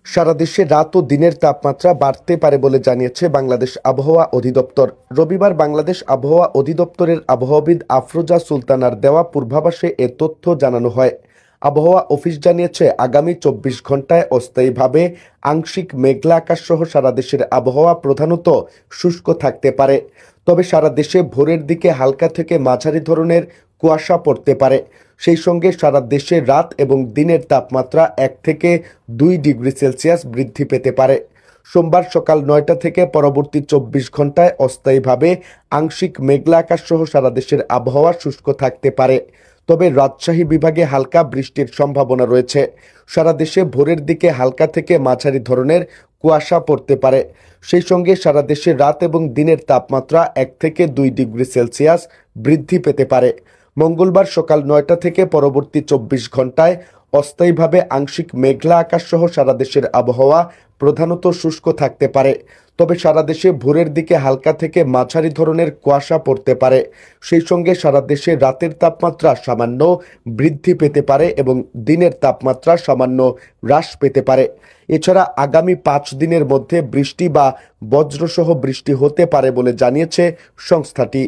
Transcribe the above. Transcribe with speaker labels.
Speaker 1: সারা দেশে রাত ও দিনের তাপমাত্রা বাড়তে পারে বলে জানিয়েছে বাংলাদেশ আবহাওয়া অধিদপ্তর। রবিবার বাংলাদেশ আবহাওয়া অধিদপ্তরের আবহাওয়াবিদ আফরোজা সুলতানার দেওয়া পূর্বাভাসে এ তথ্য জানানো হয়। আবহাওয়া অফিস জানিয়েছে, আগামী ২৪ ঘন্টায় অস্থায়ীভাবে আংশিক মেঘলা আকাশ সহ সারা দেশের আবহাওয়া প্রধানত শুষ্ক থাকতে পারে। তবে সারা দেশে ভোরের দিকে হালকা থেকে মাঝারি ধরনের কুয়াশা পড়তে পারে। সেই সঙ্গে সারা দেশে রাত এবং দিনের তাপমাত্রা ১ থেকে ২ ডিগ্রি সেলসিয়াস বৃদ্ধি পেতে পারে। সোমবার সকাল ৯টা থেকে পরবর্তী ২৪ ঘন্টায় অস্থায়ীভাবে আংশিক মেঘলা আকাশ সহ সারা দেশের আবহাওয়া শুষ্ক থাকতে পারে। তবে রাজশাহী বিভাগে হালকা বৃষ্টির সম্ভাবনা রয়েছে। সারা দেশে ভোরের দিকে হালকা থেকে মাঝারি ধরনের কুয়াশা পড়তে পারে। সেই সঙ্গে সারা দেশে রাত এবং দিনের তাপমাত্রা ১ থেকে ২ ডিগ্রি সেলসিয়াস বৃদ্ধি পেতে পারে। মঙ্গলবার সকাল ৯টা থেকে পরবর্তী ২৪ ঘন্টায় অস্থায়ীভাবে আংশিক মেঘলা আকাশ সহ সারা দেশের আবহাওয়া প্রধানত শুষ্ক থাকতে পারে। তবে সারা দেশে ভোরের দিকে হালকা থেকে মাঝারি ধরনের কুয়াশা পড়তে পারে। সেই সঙ্গে সারা দেশে রাতের তাপমাত্রা সামান্য বৃদ্ধি পেতে পারে এবং দিনের তাপমাত্রা সামান্য হ্রাস পেতে পারে। এছাড়া আগামী ৫ দিনের মধ্যে বৃষ্টি বা বজ্রসহ বৃষ্টি হতে পারে বলে জানিয়েছে সংস্থাটি।